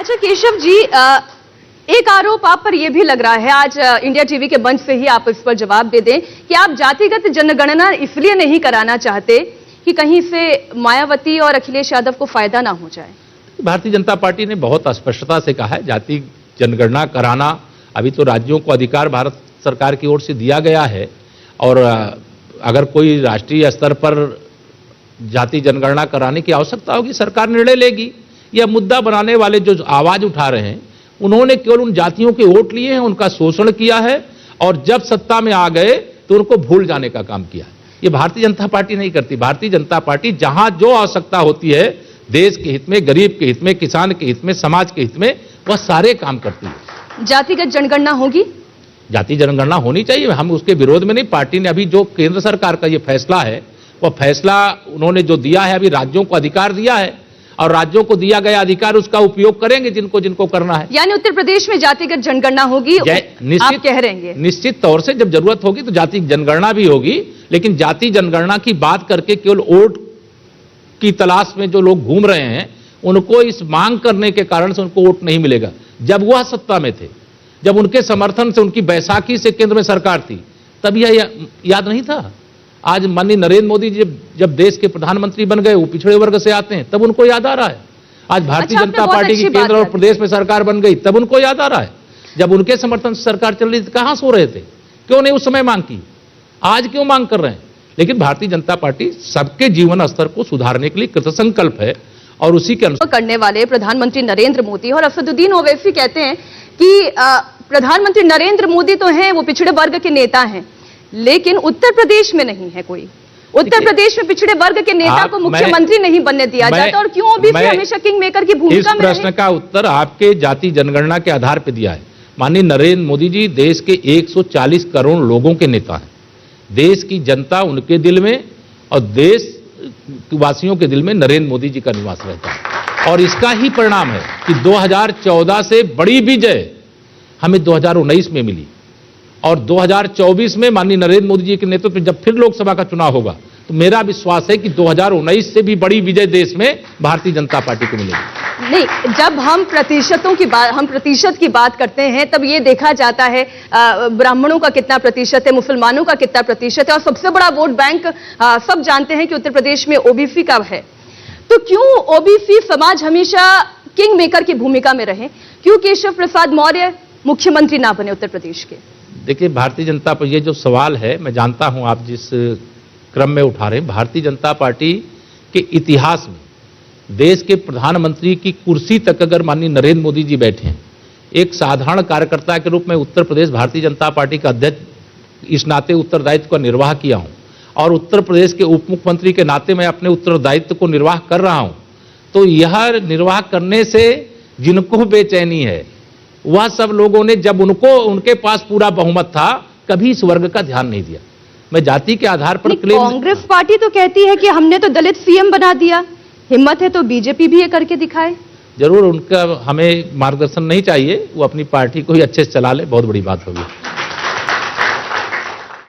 अच्छा केशव जी, एक आरोप आप पर यह भी लग रहा है, आज इंडिया टीवी के मंच से ही आप इस पर जवाब दे दें कि आप जातिगत जनगणना इसलिए नहीं कराना चाहते कि कहीं से मायावती और अखिलेश यादव को फायदा ना हो जाए। भारतीय जनता पार्टी ने बहुत स्पष्टता से कहा है जाति जनगणना कराना अभी तो राज्यों को अधिकार भारत सरकार की ओर से दिया गया है, और अगर कोई राष्ट्रीय स्तर पर जाति जनगणना कराने की आवश्यकता होगी सरकार निर्णय लेगी। यह मुद्दा बनाने वाले जो आवाज उठा रहे हैं उन्होंने केवल उन जातियों के वोट लिए हैं, उनका शोषण किया है और जब सत्ता में आ गए तो उनको भूल जाने का काम किया। ये भारतीय जनता पार्टी नहीं करती। भारतीय जनता पार्टी जहां जो आवश्यकता होती है देश के हित में, गरीब के हित में, किसान के हित में, समाज के हित में, वह सारे काम करती है। जातिगत जनगणना होगी, जाति जनगणना होनी चाहिए, हम उसके विरोध में नहीं। पार्टी ने अभी जो केंद्र सरकार का ये फैसला है वह फैसला उन्होंने जो दिया है, अभी राज्यों को अधिकार दिया है और राज्यों को दिया गया अधिकार उसका उपयोग करेंगे जिनको जिनको करना है। यानी उत्तर प्रदेश में जातिगत जनगणना होगी, आप कह रहे हैं? निश्चित तौर से जब जरूरत होगी तो जाति जनगणना भी होगी, लेकिन जाति जनगणना की बात करके केवल वोट की तलाश में जो लोग घूम रहे हैं उनको इस मांग करने के कारण से उनको वोट नहीं मिलेगा। जब वह सत्ता में थे, जब उनके समर्थन से, उनकी बैसाखी से केंद्र में सरकार थी, तब यह याद नहीं था। आज माननीय नरेंद्र मोदी जी जब देश के प्रधानमंत्री बन गए, वो पिछड़े वर्ग से आते हैं, तब उनको याद आ रहा है। आज भारतीय जनता पार्टी की केंद्र और प्रदेश में सरकार बन गई, तब उनको याद आ रहा है। जब उनके समर्थन से सरकार चल रही थी कहां सो रहे थे? क्यों नहीं उस समय मांग की? आज क्यों मांग कर रहे हैं? लेकिन भारतीय जनता पार्टी सबके जीवन स्तर को सुधारने के लिए कृतसंकल्प है और उसी के अनुसार करने वाले प्रधानमंत्री नरेंद्र मोदी। और असदुद्दीन ओवैसी कहते हैं कि प्रधानमंत्री नरेंद्र मोदी तो हैं, वो पिछड़े वर्ग के नेता हैं, लेकिन उत्तर प्रदेश में नहीं है कोई। उत्तर प्रदेश में पिछड़े वर्ग के नेता को मुख्यमंत्री नहीं बनने दिया जाता, और क्यों ओबीसी हमेशा किंग मेकर की भूमिका में? इस प्रश्न का उत्तर आपके जाति जनगणना के आधार पर दिया है। माननीय नरेंद्र मोदी जी देश के 140 करोड़ लोगों के नेता हैं। देश की जनता उनके दिल में और देश वासियों के दिल में नरेंद्र मोदी जी का निवास रहता है, और इसका ही परिणाम है कि 2014 से बड़ी विजय हमें 2019 में मिली, और 2024 में माननीय नरेंद्र मोदी जी के नेतृत्व में जब फिर लोकसभा का चुनाव होगा तो मेरा विश्वास है कि 2019 से भी बड़ी विजय देश में भारतीय जनता पार्टी को मिलेगी। नहीं, जब हम प्रतिशत की बात करते हैं तब ये देखा जाता है ब्राह्मणों का कितना प्रतिशत है, मुसलमानों का कितना प्रतिशत है, और सबसे बड़ा वोट बैंक सब जानते हैं कि उत्तर प्रदेश में ओबीसी का है। तो क्यों ओबीसी समाज हमेशा किंग मेकर की भूमिका में रहे? क्यों केशव प्रसाद मौर्य मुख्यमंत्री ना बने उत्तर प्रदेश के? देखिए, भारतीय जनता पर ये जो सवाल है, मैं जानता हूं आप जिस क्रम में उठा रहे हैं। भारतीय जनता पार्टी के इतिहास में देश के प्रधानमंत्री की कुर्सी तक अगर माननीय नरेंद्र मोदी जी बैठे हैं, एक साधारण कार्यकर्ता के रूप में उत्तर प्रदेश भारतीय जनता पार्टी का अध्यक्ष इस नाते उत्तरदायित्व का निर्वाह किया हूं, और उत्तर प्रदेश के उप मुख्यमंत्री के नाते मैं अपने उत्तरदायित्व को निर्वाह कर रहा हूं। तो यह निर्वाह करने से जिनको बेचैनी है वह सब लोगों ने, जब उनके पास पूरा बहुमत था, कभी इस वर्ग का ध्यान नहीं दिया। मैं जाति के आधार पर कांग्रेस पार्टी तो कहती है कि हमने तो दलित सीएम बना दिया, हिम्मत है तो बीजेपी भी ये करके दिखाए। जरूर, उनका हमें मार्गदर्शन नहीं चाहिए, वो अपनी पार्टी को ही अच्छे से चला ले, बहुत बड़ी बात होगी।